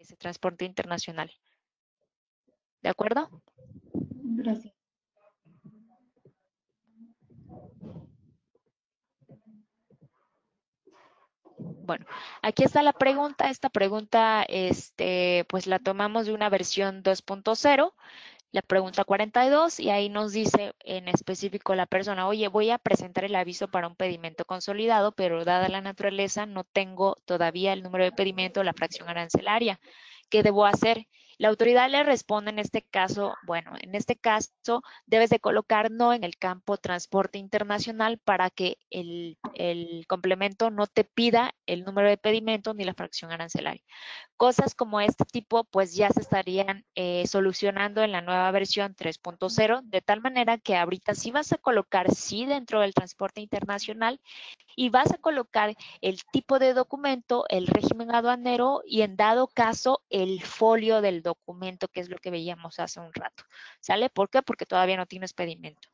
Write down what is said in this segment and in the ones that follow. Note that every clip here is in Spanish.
ese transporte internacional. ¿De acuerdo? Gracias. Bueno, aquí está la pregunta. Esta pregunta, pues la tomamos de una versión 2.0, la pregunta 42, y ahí nos dice en específico la persona, oye, voy a presentar el aviso para un pedimento consolidado, pero dada la naturaleza no tengo todavía el número de pedimento o la fracción arancelaria. ¿Qué debo hacer? La autoridad le responde en este caso, bueno, en este caso debes de colocar no en el campo transporte internacional para que el complemento no te pida el número de pedimento ni la fracción arancelaria. Cosas como este tipo pues ya se estarían solucionando en la nueva versión 3.0, de tal manera que ahorita sí vas a colocar sí dentro del transporte internacional y vas a colocar el tipo de documento, el régimen aduanero y en dado caso el folio del documento, que es lo que veíamos hace un rato. ¿Sale? ¿Por qué? Porque todavía no tienes pedimento.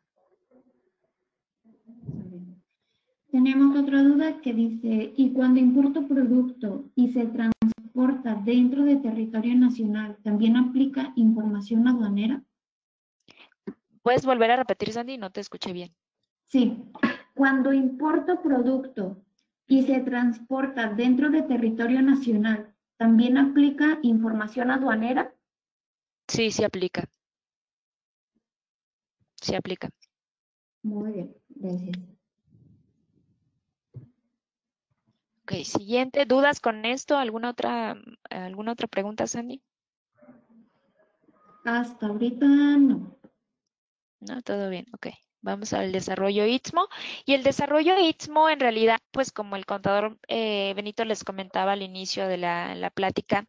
Tenemos otra duda que dice, ¿y cuando importo producto y se transporta dentro de territorio nacional, también aplica información aduanera? ¿Puedes volver a repetir, Sandy? No te escuché bien. Sí, cuando importo producto y se transporta dentro de territorio nacional, ¿también aplica información aduanera? Sí, sí aplica. Sí aplica. Muy bien, gracias. Ok, siguiente. ¿Dudas con esto? ¿Alguna otra pregunta, Sandy? Hasta ahorita no. No, todo bien, ok. Vamos al desarrollo Istmo. Y el desarrollo Istmo, en realidad, pues como el contador Benito les comentaba al inicio de la plática,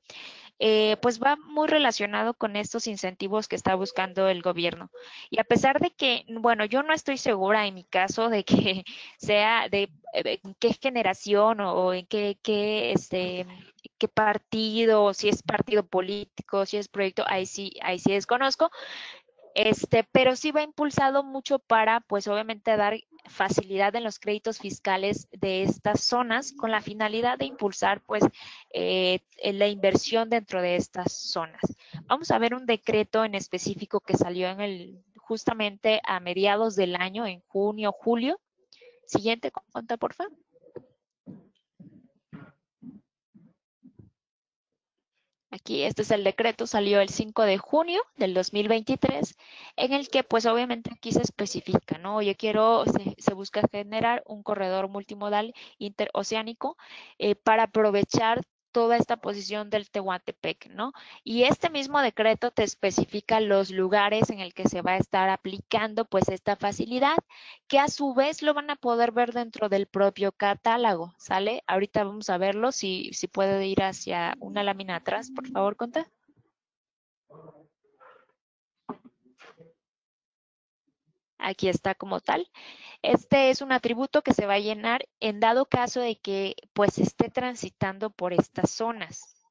pues va muy relacionado con estos incentivos que está buscando el gobierno. Y a pesar de que, bueno, yo no estoy segura en mi caso de que sea de en qué generación o en qué partido, si es partido político, si es proyecto, ahí sí desconozco. Pero sí va impulsado mucho para, pues obviamente, dar facilidad en los créditos fiscales de estas zonas con la finalidad de impulsar, pues, la inversión dentro de estas zonas. Vamos a ver un decreto en específico que salió justamente a mediados del año, en junio, julio. Siguiente, cuenta, por favor. Aquí este es el decreto, salió el 5 de junio del 2023, en el que pues obviamente aquí se especifica, ¿no? Se busca generar un corredor multimodal interoceánico para aprovechar toda esta posición del Tehuantepec, ¿no? Y este mismo decreto te especifica los lugares en el que se va a estar aplicando pues esta facilidad, que a su vez lo van a poder ver dentro del propio catálogo, ¿sale? Ahorita vamos a verlo, si puede ir hacia una lámina atrás, por favor, Conta. Aquí está como tal. Este es un atributo que se va a llenar en dado caso de que pues esté transitando por estas zonas.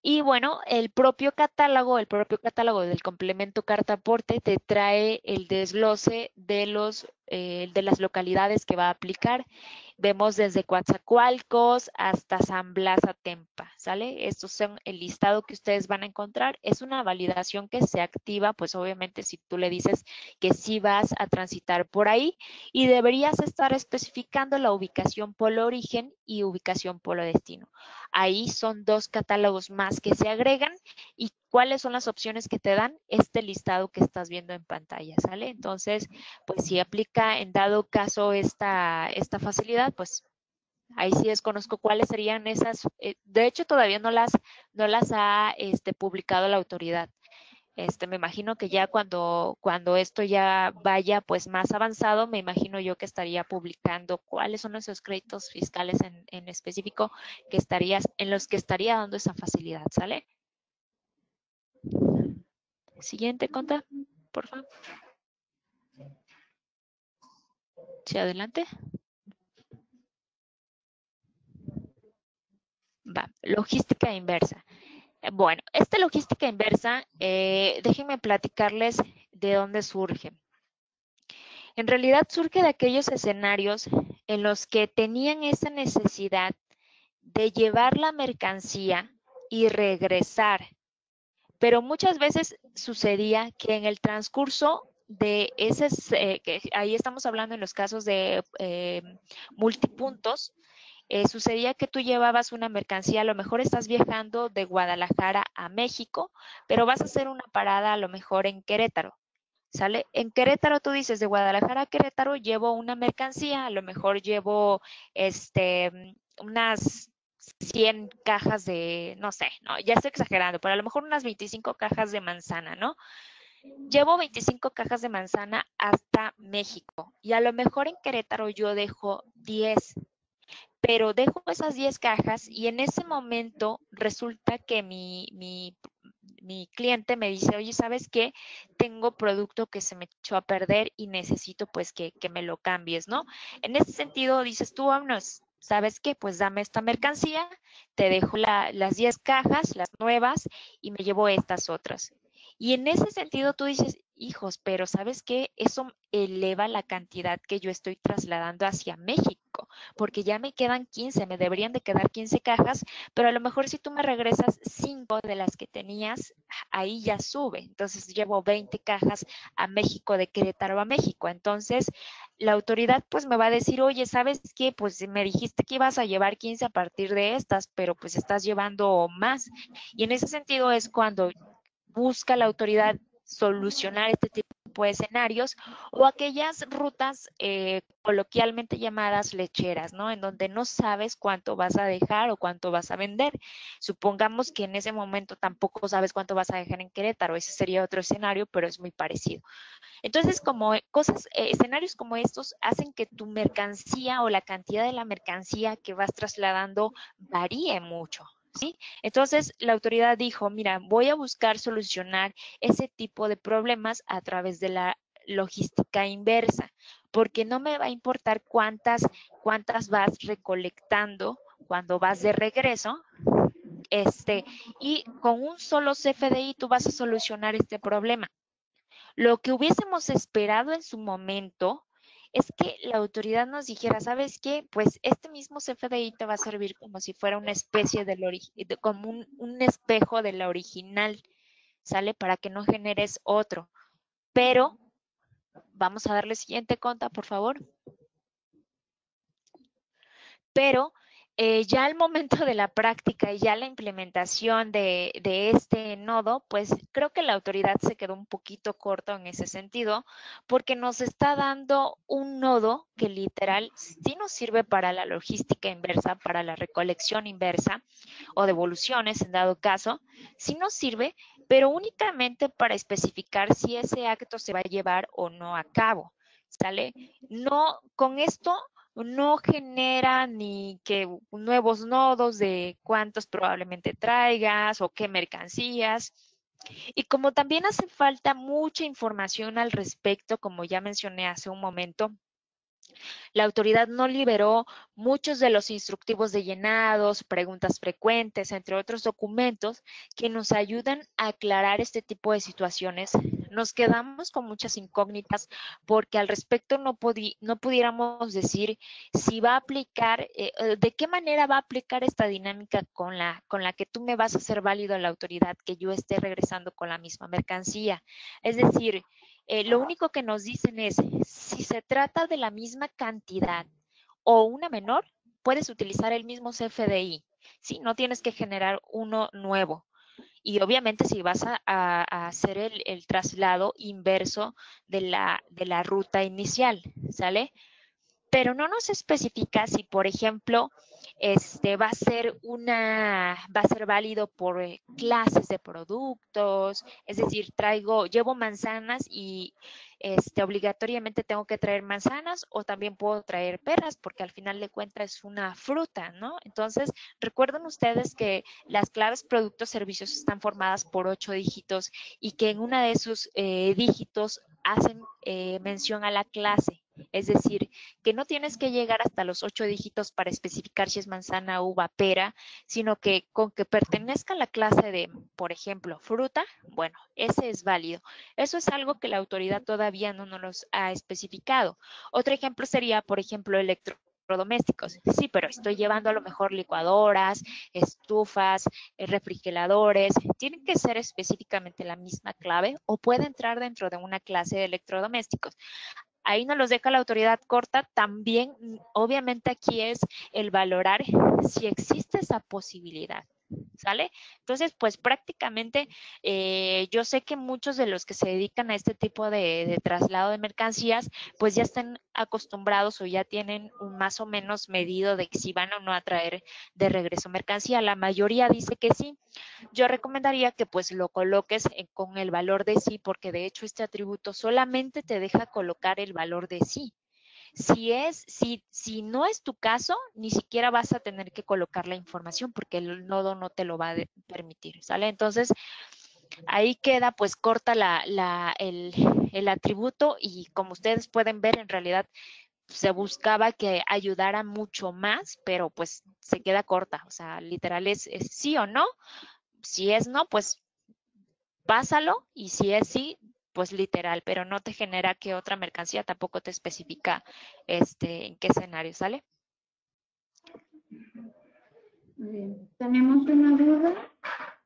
Y bueno, el propio catálogo del complemento carta aporte te trae el desglose de las localidades que va a aplicar. Vemos desde Coatzacoalcos hasta San Blas Atempa, ¿sale? Estos son el listado que ustedes van a encontrar. Es una validación que se activa, pues obviamente si tú le dices que sí vas a transitar por ahí y deberías estar especificando la ubicación polo origen y ubicación polo destino. Ahí son dos catálogos más que se agregan y cuáles son las opciones que te dan este listado que estás viendo en pantalla, ¿sale? Entonces, pues si aplica en dado caso esta facilidad, pues ahí sí desconozco cuáles serían esas. De hecho, todavía no las ha publicado la autoridad. Me imagino que ya cuando esto ya vaya pues más avanzado, me imagino yo que estaría publicando cuáles son esos créditos fiscales en específico en los que estaría dando esa facilidad, ¿sale? Siguiente, Conta, por favor. Sí, adelante. Va, logística inversa. Bueno, esta logística inversa, déjenme platicarles de dónde surge. En realidad surge de aquellos escenarios en los que tenían esa necesidad de llevar la mercancía y regresar. Pero muchas veces sucedía que en el transcurso de ese, que ahí estamos hablando en los casos de multipuntos, sucedía que tú llevabas una mercancía, a lo mejor estás viajando de Guadalajara a México, pero vas a hacer una parada a lo mejor en Querétaro. ¿Sale? En Querétaro tú dices, de Guadalajara a Querétaro llevo una mercancía, a lo mejor llevo unas 100 cajas de, no sé, no, ya estoy exagerando, pero a lo mejor unas 25 cajas de manzana, ¿no? Llevo 25 cajas de manzana hasta México y a lo mejor en Querétaro yo dejo 10, pero dejo esas 10 cajas y en ese momento resulta que mi cliente me dice, oye, ¿sabes qué? Tengo producto que se me echó a perder y necesito pues que me lo cambies, ¿no? En ese sentido dices tú, vámonos, ¿sabes qué? Pues dame esta mercancía, te dejo las 10 cajas, las nuevas, y me llevo estas otras. Y en ese sentido tú dices, hijos, pero ¿sabes qué? Eso eleva la cantidad que yo estoy trasladando hacia México, porque ya me quedan 15, me deberían de quedar 15 cajas, pero a lo mejor si tú me regresas 5 de las que tenías, ahí ya sube. Entonces llevo 20 cajas a México, de Querétaro a México. Entonces la autoridad pues me va a decir, oye, ¿sabes qué? Pues me dijiste que ibas a llevar 15 a partir de estas, pero pues estás llevando más. Y en ese sentido es cuando busca la autoridad solucionar este tipo de escenarios o aquellas rutas coloquialmente llamadas lecheras, ¿no? En donde no sabes cuánto vas a dejar o cuánto vas a vender. Supongamos que en ese momento tampoco sabes cuánto vas a dejar en Querétaro, ese sería otro escenario, pero es muy parecido. Entonces, como escenarios como estos hacen que tu mercancía o la cantidad de la mercancía que vas trasladando varíe mucho. ¿Sí? Entonces, la autoridad dijo, mira, voy a buscar solucionar ese tipo de problemas a través de la logística inversa, porque no me va a importar cuántas vas recolectando cuando vas de regreso, y con un solo CFDI tú vas a solucionar este problema. Lo que hubiésemos esperado en su momento es que la autoridad nos dijera, ¿sabes qué? Pues este mismo CFDI te va a servir como si fuera una especie como un espejo de la original, ¿sale? Para que no generes otro. Pero, vamos a darle siguiente conta, por favor. Pero ya al momento de la práctica y ya la implementación de este nodo, pues creo que la autoridad se quedó un poquito corto en ese sentido, porque nos está dando un nodo que literal sí nos sirve para la logística inversa, para la recolección inversa o devoluciones en dado caso, sí nos sirve, pero únicamente para especificar si ese acto se va a llevar o no a cabo, ¿sale? No, con esto no genera ni que nuevos nodos de cuántos probablemente traigas o qué mercancías. Y como también hace falta mucha información al respecto, como ya mencioné hace un momento, la autoridad no liberó muchos de los instructivos de llenados, preguntas frecuentes, entre otros documentos que nos ayudan a aclarar este tipo de situaciones. Nos quedamos con muchas incógnitas porque al respecto no pudiéramos decir si va a aplicar, de qué manera va a aplicar esta dinámica con la que tú me vas a hacer válido a la autoridad que yo esté regresando con la misma mercancía. Es decir, lo único que nos dicen es, si se trata de la misma cantidad o una menor, puedes utilizar el mismo CFDI, ¿sí? No tienes que generar uno nuevo. Y obviamente si vas a hacer el traslado inverso de la ruta inicial, ¿sale? Pero no nos especifica si, por ejemplo, va a ser válido por clases de productos, es decir, llevo manzanas y obligatoriamente tengo que traer manzanas o también puedo traer peras porque al final de cuentas es una fruta, ¿no? Entonces, recuerden ustedes que las claves productos servicios están formadas por 8 dígitos y que en una de sus dígitos hacen mención a la clase. Es decir, que no tienes que llegar hasta los 8 dígitos para especificar si es manzana, uva, pera, sino que con que pertenezca a la clase de, por ejemplo, fruta, bueno, ese es válido. Eso es algo que la autoridad todavía no nos ha especificado. Otro ejemplo sería, por ejemplo, electrodomésticos. Sí, pero estoy llevando a lo mejor licuadoras, estufas, refrigeradores. Tienen que ser específicamente la misma clave o puede entrar dentro de una clase de electrodomésticos. Ahí nos los deja la autoridad corta. También, obviamente, aquí es el valorar si existe esa posibilidad. ¿Sale? Entonces, pues prácticamente yo sé que muchos de los que se dedican a este tipo de traslado de mercancías, pues ya están acostumbrados o ya tienen un más o menos medido de si van o no a traer de regreso mercancía. La mayoría dice que sí. Yo recomendaría que pues lo coloques con el valor de sí, porque de hecho este atributo solamente te deja colocar el valor de sí. Si no es tu caso, ni siquiera vas a tener que colocar la información porque el nodo no te lo va a permitir, ¿sale? Entonces, ahí queda pues corta el atributo y como ustedes pueden ver, en realidad se buscaba que ayudara mucho más, pero pues se queda corta, o sea, literal es sí o no. Si es no, pues pásalo y si es sí, pues literal, pero no te genera que otra mercancía tampoco te especifica en qué escenario, ¿sale? Bien. Tenemos una duda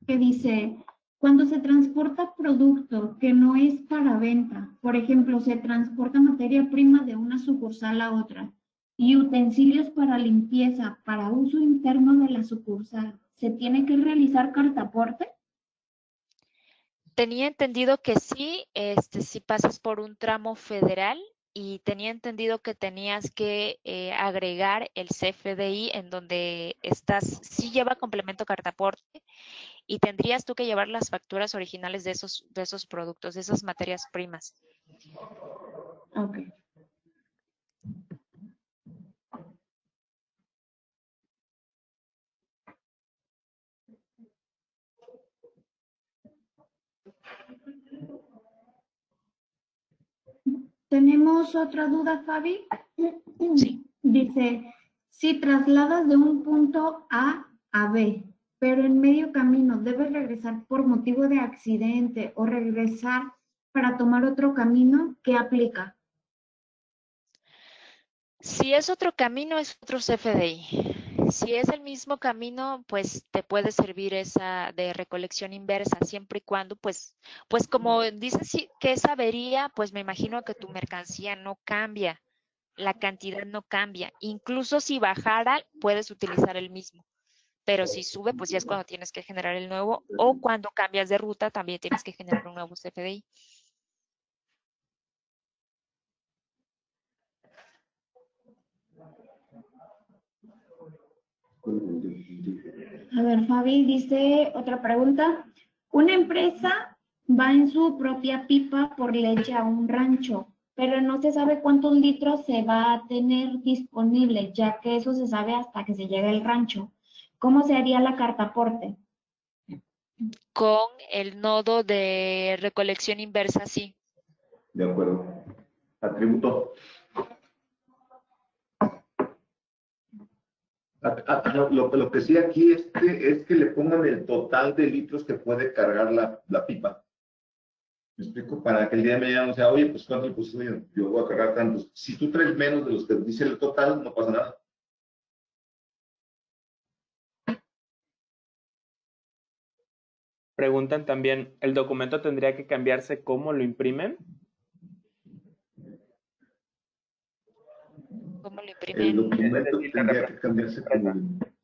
que dice, cuando se transporta producto que no es para venta, por ejemplo, se transporta materia prima de una sucursal a otra y utensilios para limpieza para uso interno de la sucursal, ¿se tiene que realizar cartaporte? Tenía entendido que sí, si pasas por un tramo federal y tenía entendido que tenías que agregar el CFDI en donde estás, sí lleva complemento cartaporte y tendrías tú que llevar las facturas originales de esos productos, de esas materias primas. Ok. Tenemos otra duda, Fabi. Sí. Dice, si trasladas de un punto a B, pero en medio camino debes regresar por motivo de accidente o regresar para tomar otro camino, ¿qué aplica? Si es otro camino, es otro CFDI. Si es el mismo camino, pues te puede servir esa de recolección inversa, siempre y cuando, pues como dices que es avería, pues me imagino que tu mercancía no cambia, la cantidad no cambia. Incluso si bajara, puedes utilizar el mismo. Pero si sube, pues ya es cuando tienes que generar el nuevo, o cuando cambias de ruta, también tienes que generar un nuevo CFDI. A ver, Fabi, dice otra pregunta. Una empresa va en su propia pipa por leche a un rancho, pero no se sabe cuántos litros se va a tener disponible, ya que eso se sabe hasta que se llegue al rancho. ¿Cómo se haría la cartaporte? Con el nodo de recolección inversa, sí. De acuerdo. Atributo. Lo que sí aquí es que le pongan el total de litros que puede cargar la pipa. ¿Me explico? Para que el día de mañana no sea, oye, pues ¿cuánto le pusiste? Yo voy a cargar tantos. Si tú traes menos de los que dice el total, no pasa nada. Preguntan también, ¿el documento tendría que cambiarse cómo lo imprimen? ¿Cómo lo El imprimen? documento tendría que cambiarse como...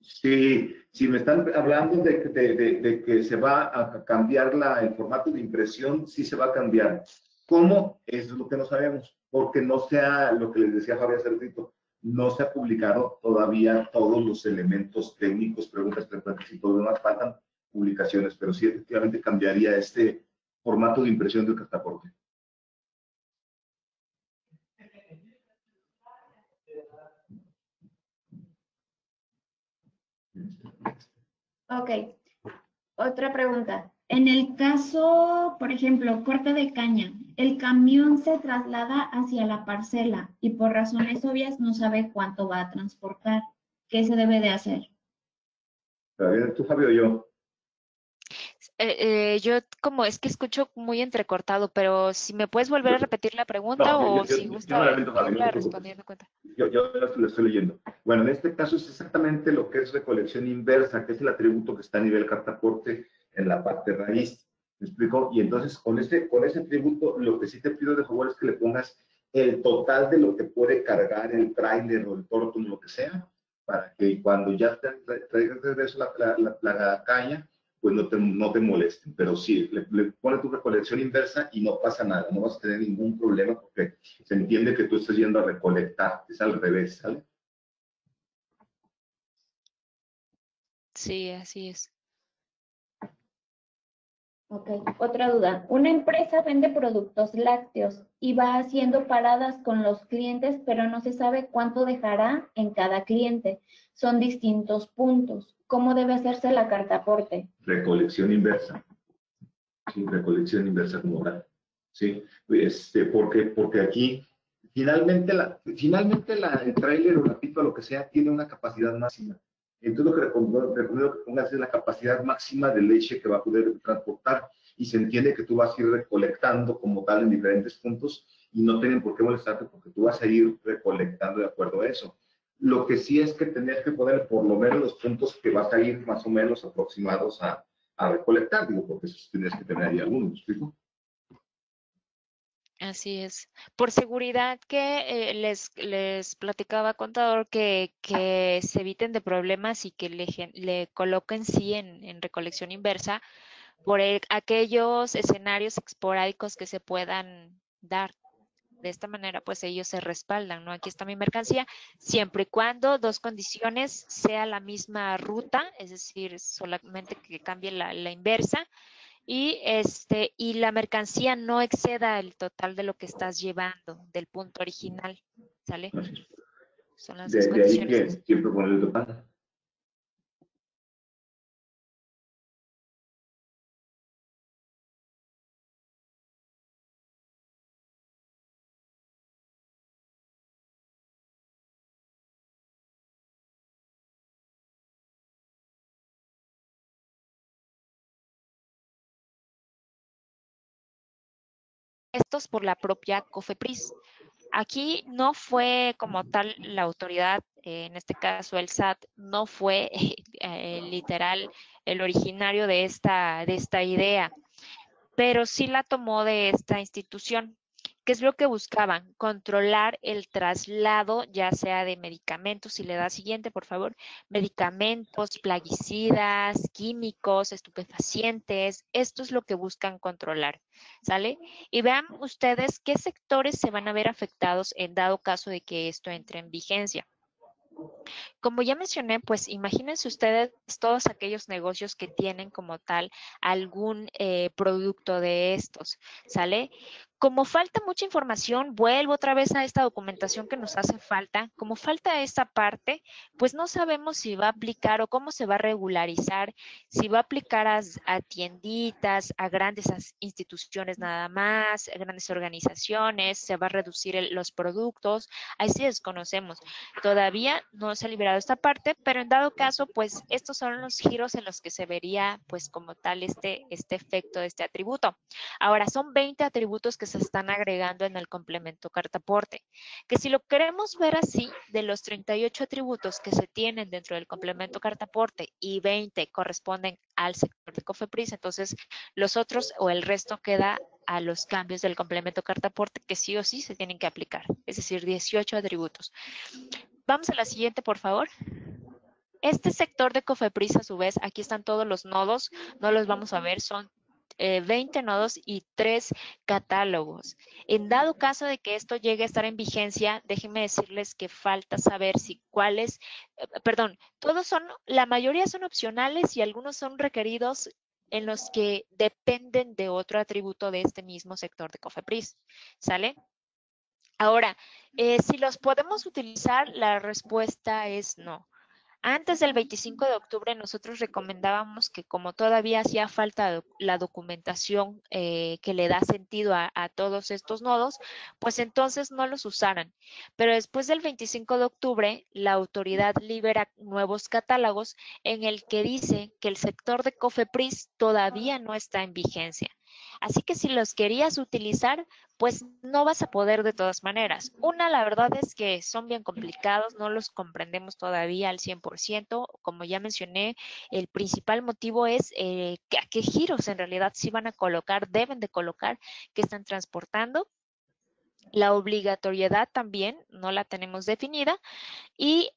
Si me están hablando de que se va a cambiar el formato de impresión, sí se va a cambiar. ¿Cómo? Eso es lo que no sabemos, porque no sea lo que les decía Javier hace ratito, no se ha publicado todavía todos los elementos técnicos, preguntas frecuentes y todo lo demás, faltan publicaciones, pero sí efectivamente cambiaría este formato de impresión del cartaporte. Ok, otra pregunta. En el caso, por ejemplo, corte de caña, el camión se traslada hacia la parcela y por razones obvias no sabe cuánto va a transportar. ¿Qué se debe de hacer? ¿Tú, Fabio, o yo? Yo como es que escucho muy entrecortado, pero si me puedes volver a repetir la pregunta No, o si yo me gusta la meto fácil, no te irla preocupes. respondiendo cuenta. Yo lo estoy leyendo. Bueno, en este caso es exactamente lo que es recolección inversa, que es el atributo que está a nivel cartaporte en la parte raíz. ¿Me explico? Y entonces con ese atributo lo que sí te pido de favor es que le pongas el total de lo que puede cargar el tráiler o el Torton, lo que sea, para que cuando ya traigas de regreso la caña, pues no te molesten. Pero sí, le pones tu recolección inversa y no pasa nada, no vas a tener ningún problema porque se entiende que tú estás yendo a recolectar, es al revés, ¿sale? Sí, así es. Ok, otra duda. Una empresa vende productos lácteos y va haciendo paradas con los clientes, pero no se sabe cuánto dejará en cada cliente. Son distintos puntos. ¿Cómo debe hacerse la carta aporte? Recolección inversa, sí, recolección inversa como tal, sí, porque aquí el tráiler o la pipa, lo que sea, tiene una capacidad máxima. Entonces lo que recomiendo que pongas es la capacidad máxima de leche que va a poder transportar y se entiende que tú vas a ir recolectando como tal en diferentes puntos y no tienen por qué molestarte porque tú vas a ir recolectando de acuerdo a eso. Lo que sí es que tenías que poner por lo menos los puntos que vas a ir más o menos aproximados a recolectar, digo, porque eso tienes que tener ahí algunos, ¿me explico? Así es. Por seguridad que les platicaba, contador, que se eviten de problemas y que le coloquen sí en recolección inversa por aquellos escenarios esporádicos que se puedan dar. De esta manera, pues ellos se respaldan, ¿no? Aquí está mi mercancía, siempre y cuando dos condiciones sea la misma ruta, es decir, solamente que cambie la inversa y la mercancía no exceda el total de lo que estás llevando del punto original, ¿sale? Así. Son las dos De ahí condiciones que que siempre poner el total. estos por la propia COFEPRIS. Aquí no fue como tal la autoridad, en este caso el SAT, no fue literal el originario de esta idea, pero sí la tomó de esta institución. ¿Qué es lo que buscaban? Controlar el traslado, ya sea de medicamentos, si le da siguiente, por favor, medicamentos, plaguicidas, químicos, estupefacientes, esto es lo que buscan controlar, ¿sale? Y vean ustedes qué sectores se van a ver afectados en dado caso de que esto entre en vigencia. Como ya mencioné, pues imagínense ustedes todos aquellos negocios que tienen como tal algún producto de estos, ¿sale? Como falta mucha información, vuelvo otra vez a esta documentación que nos hace falta. Como falta esta parte, pues no sabemos si va a aplicar o cómo se va a regularizar, si va a aplicar a tienditas, a grandes instituciones nada más, a grandes organizaciones, se va a reducir los productos, ahí sí desconocemos. Todavía no se ha liberado esta parte, pero en dado caso, pues estos son los giros en los que se vería pues como tal este efecto de este atributo. Ahora, son 20 atributos que se están agregando en el complemento cartaporte, que si lo queremos ver así, de los 38 atributos que se tienen dentro del complemento cartaporte y 20 corresponden al sector de COFEPRIS, entonces los otros o el resto queda a los cambios del complemento cartaporte que sí o sí se tienen que aplicar, es decir, 18 atributos. Vamos a la siguiente, por favor. Este sector de COFEPRIS, a su vez, aquí están todos los nodos, no los vamos a ver, son 20 nodos y 3 catálogos. En dado caso de que esto llegue a estar en vigencia, déjenme decirles que falta saber si cuáles, perdón, todos son, la mayoría son opcionales y algunos son requeridos en los que dependen de otro atributo de este mismo sector de COFEPRIS, ¿sale? Ahora, si los podemos utilizar, la respuesta es no. Antes del 25 de octubre nosotros recomendábamos que como todavía hacía falta la documentación que le da sentido a todos estos nodos, pues entonces no los usaran. Pero después del 25 de octubre, la autoridad libera nuevos catálogos en el que dice que el sector de COFEPRIS todavía no está en vigencia. Así que si los querías utilizar, pues no vas a poder de todas maneras. Una, la verdad es que son bien complicados, no los comprendemos todavía al 100%. Como ya mencioné, el principal motivo es a qué giros en realidad sí van a colocar, deben de colocar, que están transportando. La obligatoriedad también no la tenemos definida y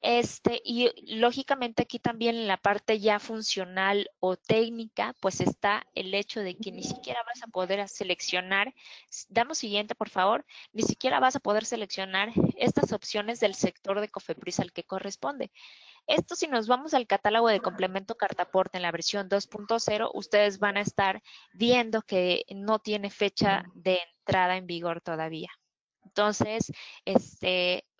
lógicamente aquí también en la parte ya funcional o técnica, pues está el hecho de que ni siquiera vas a poder seleccionar, damos siguiente por favor, ni siquiera vas a poder seleccionar estas opciones del sector de COFEPRIS al que corresponde. Esto si nos vamos al catálogo de complemento cartaporte en la versión 2.0, ustedes van a estar viendo que no tiene fecha de entrada en vigor todavía. Entonces,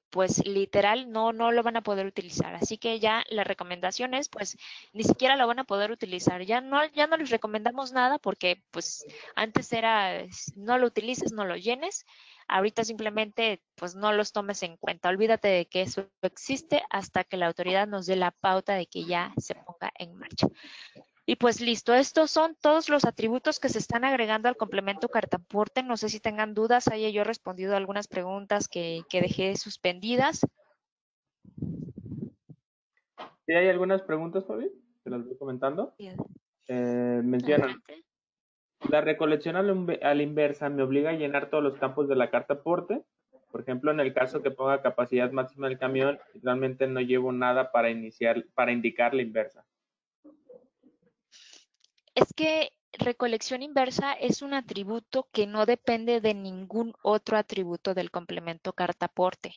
pues literal no lo van a poder utilizar. Así que ya la recomendación es, pues, ni siquiera lo van a poder utilizar. Ya no les recomendamos nada porque, pues, antes era, no lo utilices, no lo llenes. Ahorita simplemente, pues, no los tomes en cuenta. Olvídate de que eso existe hasta que la autoridad nos dé la pauta de que ya se ponga en marcha. Y pues listo, estos son todos los atributos que se están agregando al complemento cartaporte. No sé si tengan dudas, haya yo respondido a algunas preguntas que dejé suspendidas. ¿Sí hay algunas preguntas, Fabi? Te las voy comentando. Mencionan, Adelante. la recolección a la inversa me obliga a llenar todos los campos de la carta aporte. Por ejemplo, en el caso que ponga capacidad máxima del camión, realmente no llevo nada para indicar la inversa. Es que recolección inversa es un atributo que no depende de ningún otro atributo del complemento cartaporte.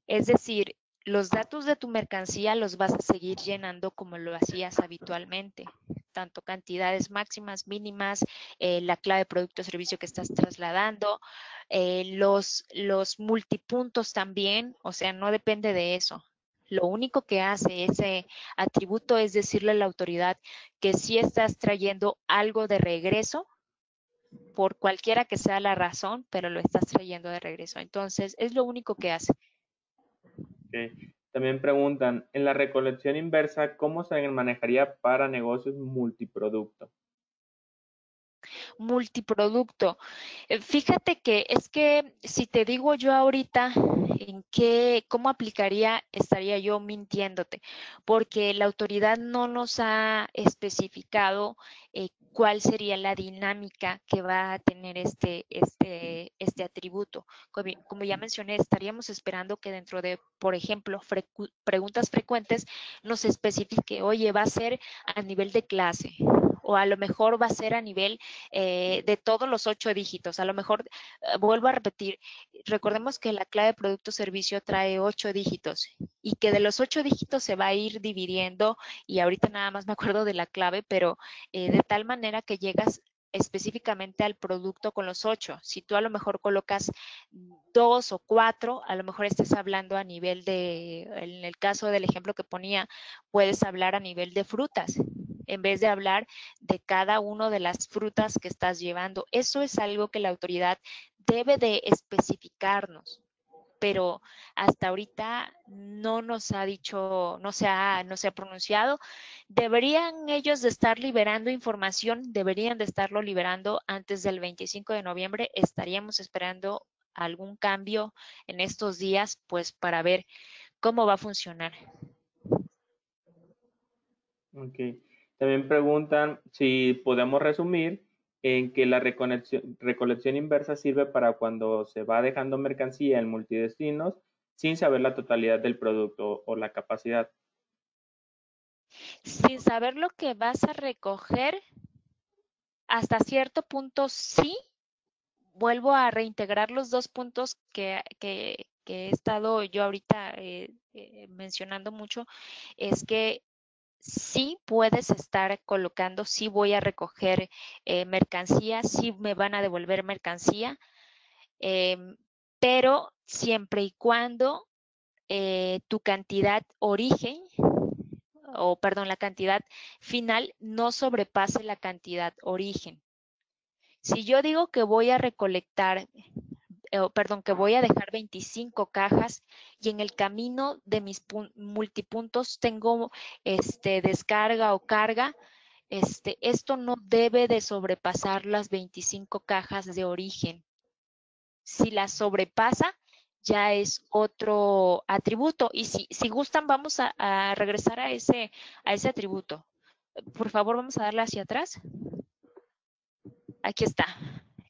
Es decir, los datos de tu mercancía los vas a seguir llenando como lo hacías habitualmente, tanto cantidades máximas, mínimas, la clave de producto o servicio que estás trasladando, los multipuntos también, o sea, no depende de eso. Lo único que hace ese atributo es decirle a la autoridad que sí estás trayendo algo de regreso, por cualquiera que sea la razón, pero lo estás trayendo de regreso. Entonces, es lo único que hace. Okay. También preguntan, en la recolección inversa, ¿cómo se manejaría para negocios multiproducto? Multiproducto. Fíjate que es que si te digo yo ahorita cómo aplicaría, estaría yo mintiéndote, porque la autoridad no nos ha especificado cuál sería la dinámica que va a tener este atributo. Como ya mencioné, estaríamos esperando que dentro de, por ejemplo, preguntas frecuentes nos especifique, oye, va a ser a nivel de clase, o a lo mejor va a ser a nivel de todos los 8 dígitos. A lo mejor, vuelvo a repetir, recordemos que la clave de producto o servicio trae 8 dígitos y que de los 8 dígitos se va a ir dividiendo, y ahorita nada más me acuerdo de la clave, pero de tal manera que llegas específicamente al producto con los 8. Si tú a lo mejor colocas 2 o 4, a lo mejor estés hablando a nivel de, en el caso del ejemplo que ponía, puedes hablar a nivel de frutas, en vez de hablar de cada una de las frutas que estás llevando. Eso es algo que la autoridad debe de especificarnos, pero hasta ahorita no nos ha dicho, no se ha pronunciado. Deberían ellos de estar liberando información, deberían de estarlo liberando antes del 25 de noviembre. Estaríamos esperando algún cambio en estos días, pues para ver cómo va a funcionar. Ok. También preguntan si podemos resumir en que la recolección inversa sirve para cuando se va dejando mercancía en multidestinos sin saber la totalidad del producto o la capacidad. Sin saber lo que vas a recoger, hasta cierto punto sí. Vuelvo a reintegrar los 2 puntos que he estado yo ahorita mencionando mucho, es que sí puedes estar colocando, sí voy a recoger mercancía, sí me van a devolver mercancía, pero siempre y cuando tu cantidad origen, o perdón, la cantidad final no sobrepase la cantidad origen. Si yo digo que voy a recolectar, perdón, que voy a dejar 25 cajas y en el camino de mis multipuntos tengo descarga o carga, esto no debe de sobrepasar las 25 cajas de origen. Si la sobrepasa, ya es otro atributo. Y si gustan, vamos a regresar a ese atributo. Por favor, vamos a darle hacia atrás. Aquí está.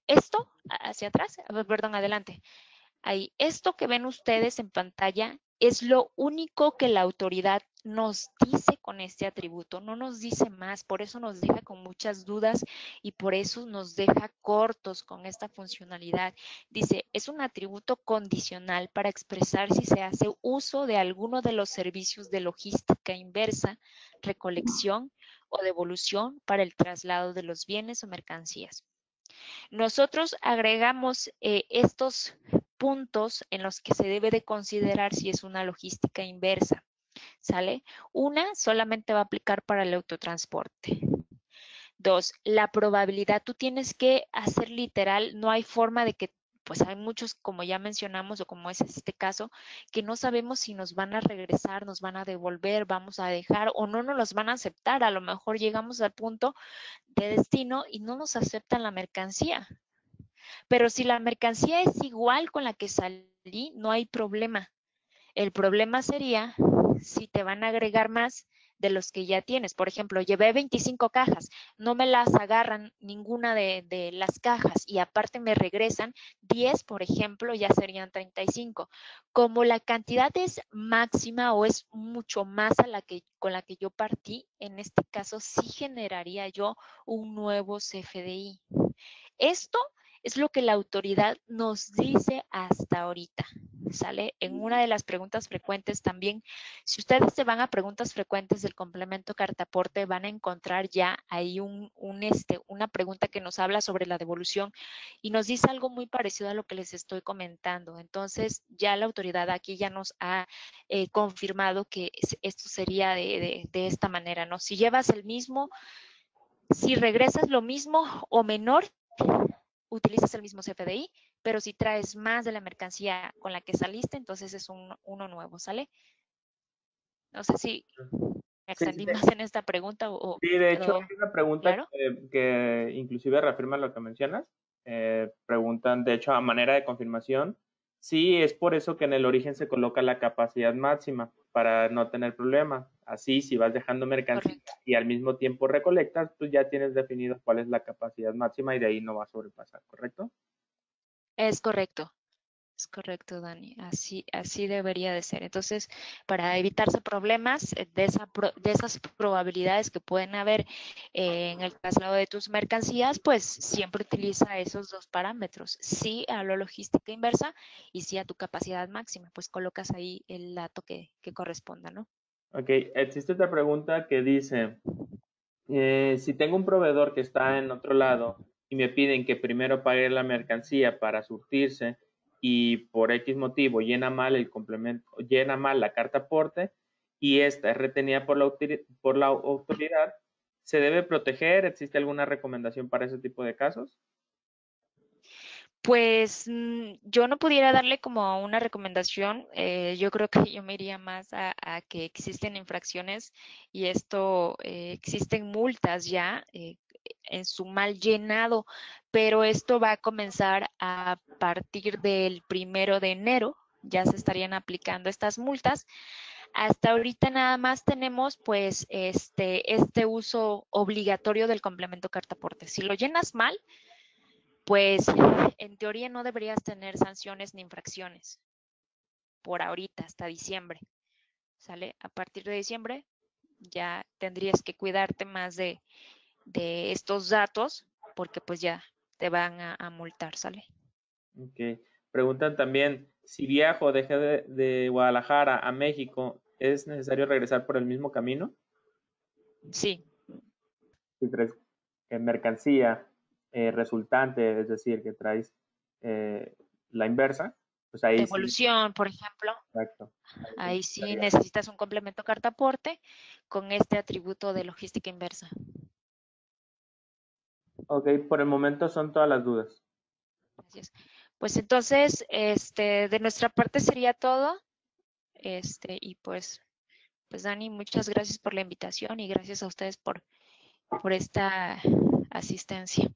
Esto, hacia atrás, perdón, adelante. Ahí, esto que ven ustedes en pantalla es lo único que la autoridad nos dice con este atributo, no nos dice más, por eso nos deja con muchas dudas y por eso nos deja cortos con esta funcionalidad. Dice, es un atributo condicional para expresar si se hace uso de alguno de los servicios de logística inversa, recolección o devolución para el traslado de los bienes o mercancías. Nosotros agregamos estos puntos en los que se debe de considerar si es una logística inversa, ¿sale? Una solamente va a aplicar para el autotransporte. Dos, la probabilidad, tú tienes que hacer literal, no hay forma de que, pues hay muchos, como ya mencionamos, o como es este caso, que no sabemos si nos van a regresar, nos van a devolver, vamos a dejar o no nos los van a aceptar. A lo mejor llegamos al punto de destino y no nos aceptan la mercancía. Pero si la mercancía es igual con la que salí, no hay problema. El problema sería si te van a agregar más de los que ya tienes. Por ejemplo, llevé 25 cajas, no me las agarran ninguna de las cajas y aparte me regresan 10, por ejemplo, ya serían 35. Como la cantidad es máxima o es mucho más a la que, con la que yo partí, en este caso sí generaría yo un nuevo CFDI. Esto es lo que la autoridad nos dice hasta ahorita, ¿sale? En una de las preguntas frecuentes también, si ustedes se van a preguntas frecuentes del complemento cartaporte, van a encontrar ya ahí una pregunta que nos habla sobre la devolución y nos dice algo muy parecido a lo que les estoy comentando. Entonces, ya la autoridad aquí ya nos ha confirmado que esto sería de esta manera, ¿no? Si llevas el mismo, si regresas lo mismo o menor, utilizas el mismo CFDI, pero si traes más de la mercancía con la que saliste, entonces es uno nuevo, ¿sale? No sé si me extendí más en esta pregunta o Sí, de hecho quedó hay una pregunta claro. que inclusive reafirma lo que mencionas. Preguntan, de hecho, a manera de confirmación, sí, es por eso que en el origen se coloca la capacidad máxima para no tener problema. Así, si vas dejando mercancía Correcto. y al mismo tiempo recolectas, pues ya tienes definido cuál es la capacidad máxima y de ahí no va a sobrepasar, ¿correcto? Es correcto. Es correcto, Dani. Así debería de ser. Entonces, para evitarse problemas de esas probabilidades que pueden haber en el traslado de tus mercancías, pues siempre utiliza esos dos parámetros. Sí a la logística inversa y sí a tu capacidad máxima. Pues colocas ahí el dato que corresponda, ¿no? Ok, existe otra pregunta que dice, si tengo un proveedor que está en otro lado y me piden que primero pague la mercancía para surtirse y por X motivo llena mal el complemento, llena mal la carta aporte y esta es retenida por la autoridad, ¿se debe proteger? ¿Existe alguna recomendación para ese tipo de casos? Pues yo no pudiera darle como una recomendación. Yo creo que yo me iría más a que existen infracciones y esto, existen multas ya en su mal llenado, pero esto va a comenzar a partir del 1 de enero. Ya se estarían aplicando estas multas. Hasta ahorita nada más tenemos pues este uso obligatorio del complemento cartaporte. Si lo llenas mal, pues en teoría no deberías tener sanciones ni infracciones por ahorita hasta diciembre, ¿sale? A partir de diciembre ya tendrías que cuidarte más de estos datos porque pues ya te van a multar, ¿sale? Ok. Preguntan también, si viajo de Guadalajara a México, ¿es necesario regresar por el mismo camino? Sí. Si traes mercancía resultante, es decir, que traes la inversa, pues ahí sí. Devolución, por ejemplo. Exacto. Ahí sí necesitas un complemento carta aporte con este atributo de logística inversa. Ok, por el momento son todas las dudas. Gracias. Pues entonces, de nuestra parte sería todo. Y pues Dani, muchas gracias por la invitación y gracias a ustedes por esta asistencia.